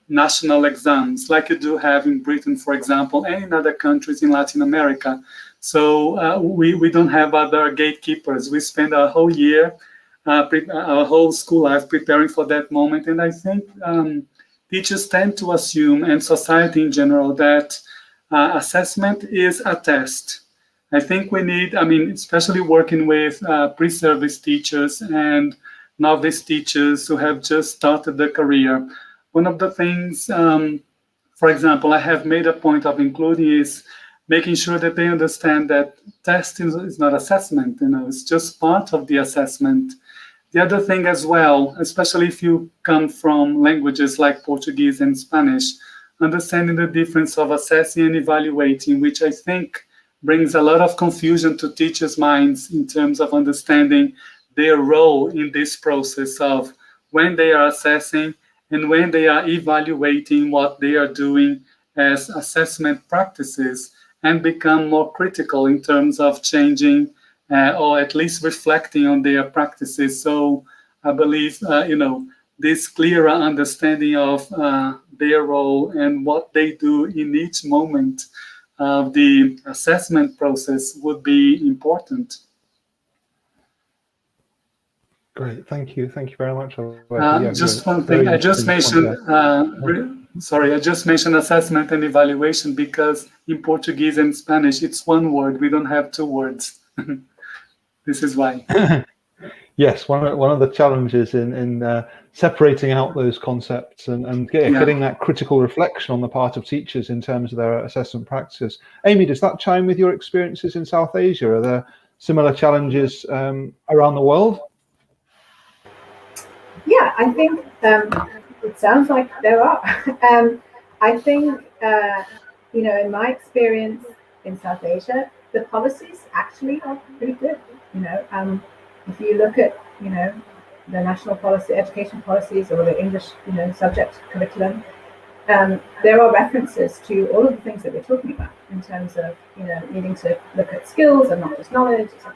national exams, like you do have in Britain, for example, and in other countries in Latin America. So we don't have other gatekeepers. We spend our whole year, our whole school life preparing for that moment. And I think teachers tend to assume, and society in general, that assessment is a test. I think we need, especially working with pre-service teachers and novice teachers who have just started their career. One of the things, for example, I have made a point of including is making sure that they understand that testing is not assessment, it's just part of the assessment. The other thing as well, especially if you come from languages like Portuguese and Spanish, understanding the difference of assessing and evaluating, which I think brings a lot of confusion to teachers' minds in terms of understanding their role in this process of when they are assessing and when they are evaluating what they are doing as assessment practices, and become more critical in terms of changing or at least reflecting on their practices. So I believe, this clearer understanding of their role and what they do in each moment of the assessment process would be important. Great, thank you very much. Just one thing, I just mentioned, I just mentioned assessment and evaluation because in Portuguese and Spanish, it's one word, we don't have two words. This is why. Yes, one of the challenges in separating out those concepts and getting that critical reflection on the part of teachers in terms of their assessment practices. Amy, does that chime with your experiences in South Asia? Are there similar challenges around the world? Yeah, I think it sounds like there are. I think, in my experience in South Asia, the policies actually are pretty good. If you look at, the national policy, education policies, or the English, subject curriculum, there are references to all of the things that we're talking about in terms of, needing to look at skills and not just knowledge, etc.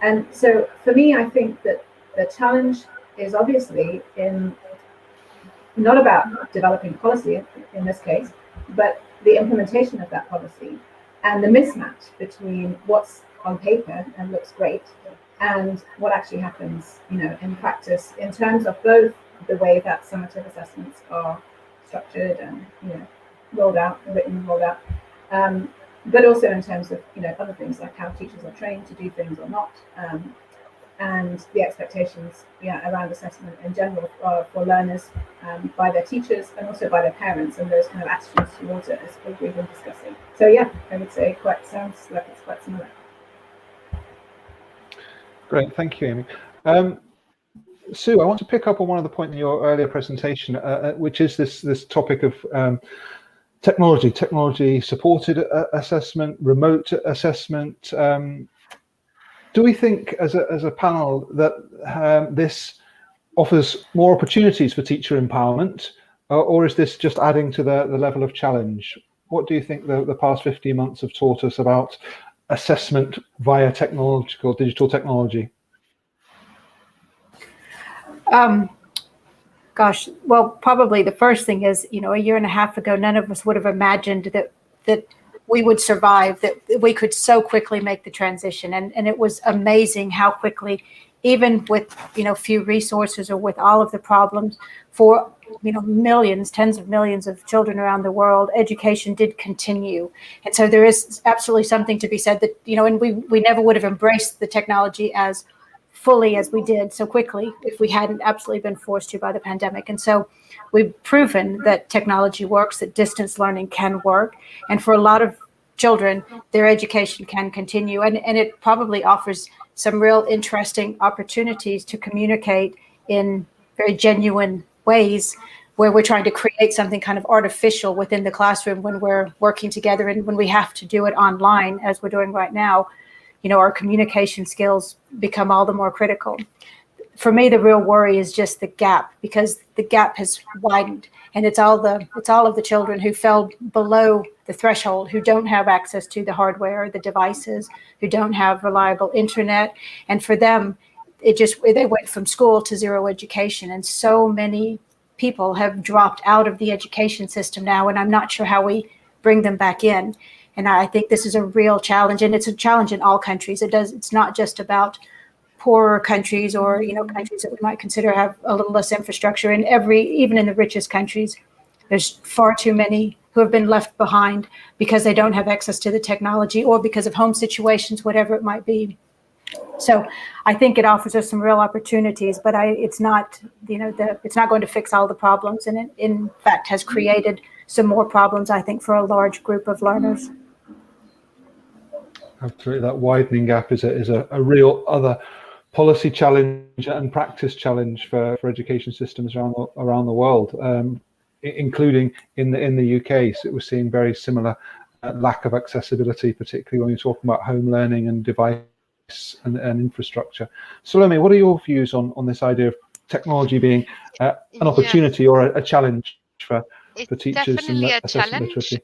And so for me, I think that the challenge is obviously not about developing policy in this case, but the implementation of that policy and the mismatch between what's on paper and looks great and what actually happens, in practice, in terms of both the way that summative assessments are structured and, rolled out, but also in terms of, other things like how teachers are trained to do things or not. And the expectations around assessment in general for learners by their teachers and also by their parents, and those kind of attitudes towards it, as we've been discussing. So yeah, I would say sounds like it's quite similar. Great, thank you, Amy. Sue, I want to pick up on one of the points in your earlier presentation, which is this topic of technology supported assessment, remote assessment. Do we think as a panel that this offers more opportunities for teacher empowerment, or is this just adding to the level of challenge? What do you think the past 15 months have taught us about assessment via digital technology? Gosh, well, probably the first thing is, a year and a half ago, none of us would have imagined that we would survive, that we could so quickly make the transition. And it was amazing how quickly, even with, few resources or with all of the problems for, millions, tens of millions of children around the world, education did continue. And so there is absolutely something to be said that, and we never would have embraced the technology as fully as we did so quickly if we hadn't absolutely been forced to by the pandemic. And so we've proven that technology works, that distance learning can work. And for a lot of children, their education can continue. And it probably offers some real interesting opportunities to communicate in very genuine ways where we're trying to create something kind of artificial within the classroom when we're working together, and when we have to do it online, as we're doing right now, our communication skills become all the more critical. For me, the real worry is just the gap, because the gap has widened, and it's all of the children who fell below the threshold, who don't have access to the hardware, the devices, who don't have reliable internet. And for them, they went from school to zero education. And so many people have dropped out of the education system now, and I'm not sure how we bring them back in. And I think this is a real challenge, and it's a challenge in all countries. It's not just about poorer countries or countries that we might consider have a little less infrastructure. Even in the richest countries, there's far too many who have been left behind because they don't have access to the technology, or because of home situations, whatever it might be. So I think it offers us some real opportunities, but it's not it's not going to fix all the problems, and it in fact has created some more problems, I think, for a large group of learners. Absolutely, that widening gap is a real other policy challenge and practice challenge for education systems around the world, including in the UK. So we're seeing very similar lack of accessibility, particularly when you're talking about home learning and device and infrastructure. Salome, what are your views on this idea of technology being an opportunity or a challenge for teachers and assessment literacy?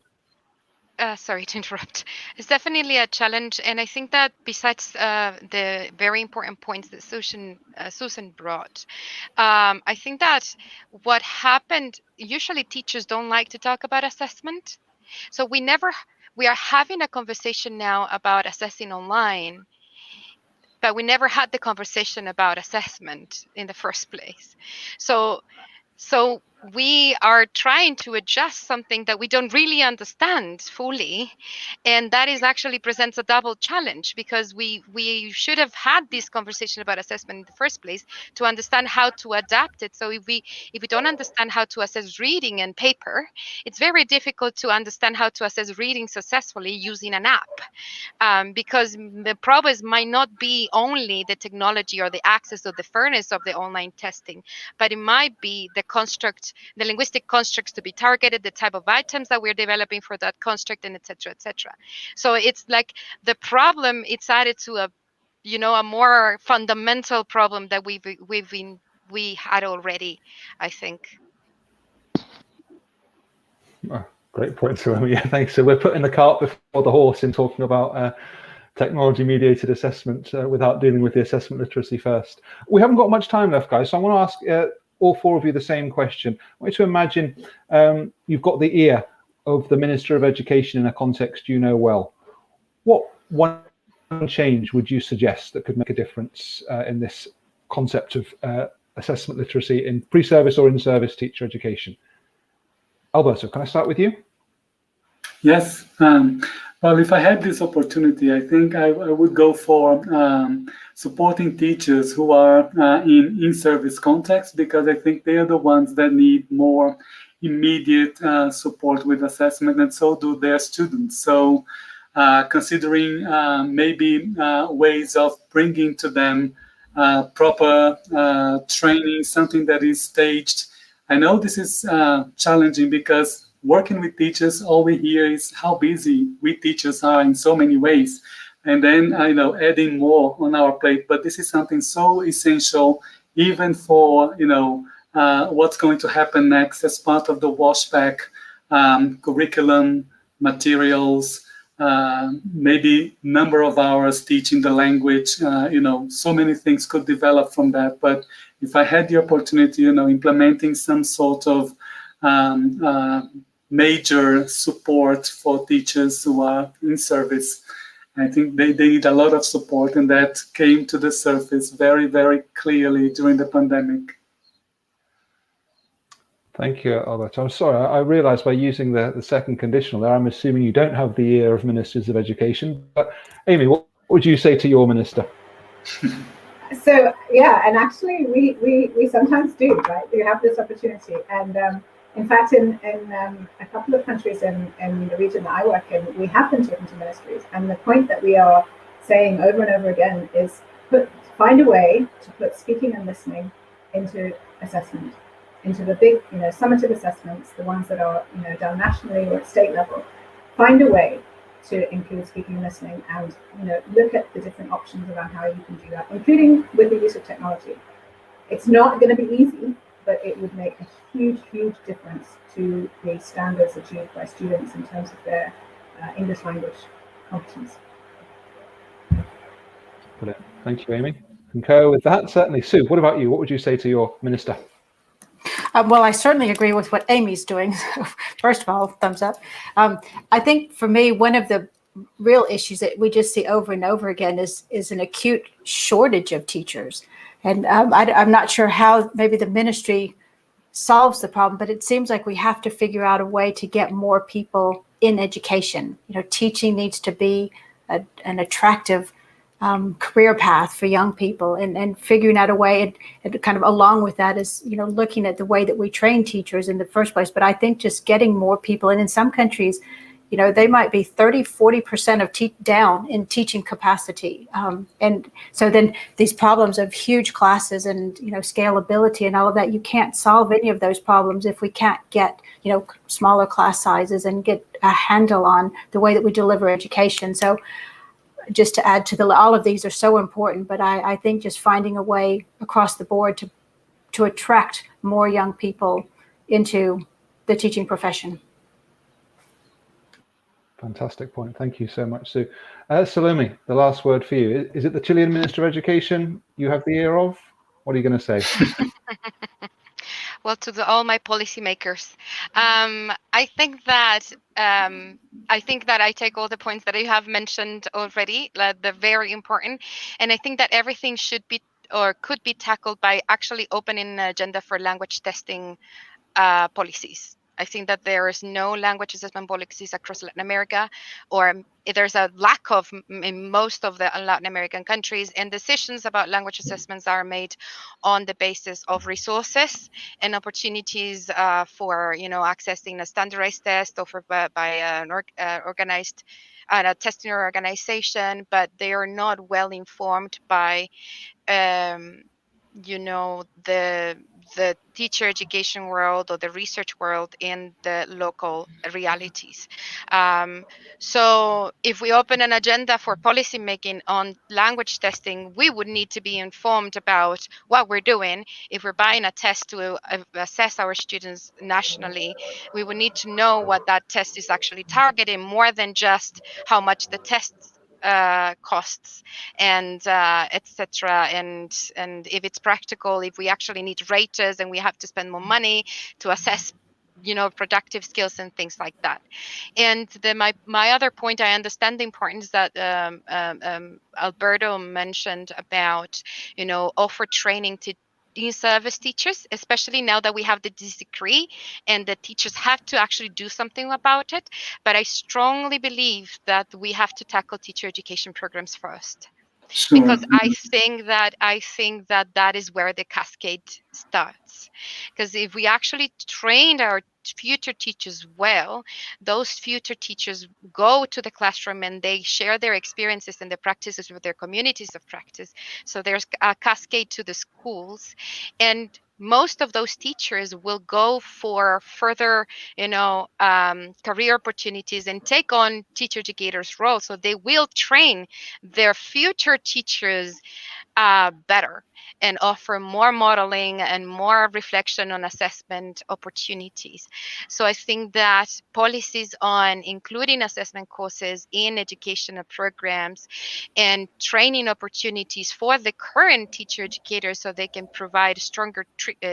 Sorry to interrupt. It's definitely a challenge, and I think that besides the very important points that Susan brought, I think that what happened, usually teachers don't like to talk about assessment. So we are having a conversation now about assessing online, but we never had the conversation about assessment in the first place. So we are trying to adjust something that we don't really understand fully, and that is actually presents a double challenge, because we should have had this conversation about assessment in the first place to understand how to adapt it. So if we don't understand how to assess reading and paper, it's very difficult to understand how to assess reading successfully using an app, because the problem might not be only the technology or the access or the fairness of the online testing, but it might be the construct, the linguistic constructs to be targeted, the type of items that we're developing for that construct, and et cetera, et cetera. So it's like the problem, it's added to a more fundamental problem that we had already, I think. Oh, great point, Salome. Yeah, thanks. So we're putting the cart before the horse in talking about technology-mediated assessment without dealing with the assessment literacy first. We haven't got much time left, guys, so I want to ask all four of you the same question. I want you to imagine you've got the ear of the Minister of Education in a context you know well. What one change would you suggest that could make a difference in this concept of assessment literacy in pre-service or in-service teacher education? Alberto, can I start with you? Yes. Well, if I had this opportunity, I think I would go for supporting teachers who are in-service context, because I think they are the ones that need more immediate support with assessment, and so do their students. So considering maybe ways of bringing to them proper training, something that is staged. I know this is challenging, because working with teachers, all we hear is how busy we teachers are in so many ways. And then, adding more on our plate. But this is something so essential, even for, what's going to happen next as part of the washback curriculum, materials, maybe number of hours teaching the language. So many things could develop from that. But if I had the opportunity, implementing some sort of major support for teachers who are in service, I think they need a lot of support, and that came to the surface very, very clearly during the pandemic. Thank you, Alberto. I'm sorry, I realised by using the second conditional there, I'm assuming you don't have the ear of ministers of education. But Amy, what would you say to your minister? So yeah, and actually we sometimes do, right? We have this opportunity, and in fact, in a couple of countries in the region that I work in, we have been talking to ministries, and the point that we are saying over and over again is find a way to put speaking and listening into assessment. into the big, summative assessments, the ones that are, done nationally or at state level. Find a way to include speaking and listening, and look at the different options around how you can do that, including with the use of technology. It's not going to be easy, but it would make a huge, huge difference to the standards achieved by students in terms of their English language competence. Brilliant. Thank you, Amy. Concur with that, certainly. Sue, what about you? What would you say to your minister? Well, I certainly agree with what Amy's doing. So first of all, thumbs up. I think for me, one of the real issues that we just see over and over again is an acute shortage of teachers. And I'm not sure how maybe the ministry solves the problem, but it seems like we have to figure out a way to get more people in education. Teaching needs to be an attractive career path for young people, and figuring out a way, and kind of along with that is, looking at the way that we train teachers in the first place. But I think just getting more people, and in some countries, they might be 30-40% of down in teaching capacity. And so then these problems of huge classes and, scalability and all of that, you can't solve any of those problems if we can't get, smaller class sizes and get a handle on the way that we deliver education. So just to add to all of these are so important, but I think just finding a way across the board to attract more young people into the teaching profession. Fantastic point. Thank you so much, Sue. Salome, the last word for you. Is it the Chilean Minister of Education you have the ear of? What are you going to say? Well, to all my policymakers, I think that I take all the points that you have mentioned already. They're very important, and I think that everything should be or could be tackled by actually opening an agenda for language testing policies. I think that there is no language assessment policies across Latin America, or there's a lack of in most of the Latin American countries, and decisions about language assessments are made on the basis of resources and opportunities for accessing a standardized test offered by an organized a testing organization, but they are not well informed by the teacher education world or the research world in the local realities. So if we open an agenda for policy making on language testing, we would need to be informed about what we're doing. If we're buying a test to assess our students nationally, we would need to know what that test is actually targeting, more than just how much the test costs and etc. And if it's practical, if we actually need raters and we have to spend more money to assess productive skills and things like that. And my other point, I understand the importance that Alberto mentioned about offer training to in-service teachers, especially now that we have this decree and the teachers have to actually do something about it. But I strongly believe that we have to tackle teacher education programs first. Sure. Because I think that is where the cascade starts. Because if we actually trained our future teachers well, those future teachers go to the classroom and they share their experiences and their practices with their communities of practice. So there's a cascade to the schools, and most of those teachers will go for further, career opportunities and take on teacher educators' roles. So they will train their future teachers better and offer more modeling and more reflection on assessment opportunities. So I think that policies on including assessment courses in educational programs and training opportunities for the current teacher educators so they can provide stronger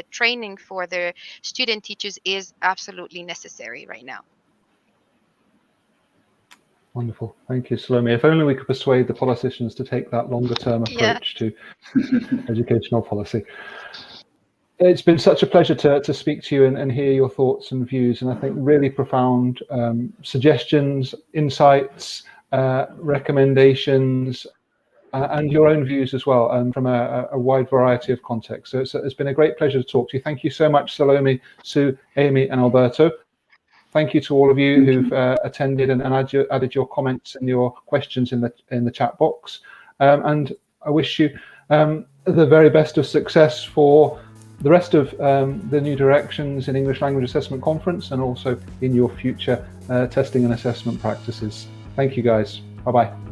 training for their student teachers is absolutely necessary right now. Wonderful. Thank you, Salome. If only we could persuade the politicians to take that longer term approach to educational policy. It's been such a pleasure to speak to you and hear your thoughts and views, and I think really profound suggestions, insights, recommendations, and your own views as well, and from a wide variety of contexts. So it's been a great pleasure to talk to you. Thank you so much, Salome, Sue, Amy, and Alberto. Thank you to all of you who've attended and added your comments and your questions in the chat box. And I wish you the very best of success for the rest of the New Directions in English Language Assessment Conference and also in your future testing and assessment practices. Thank you guys. Bye-bye.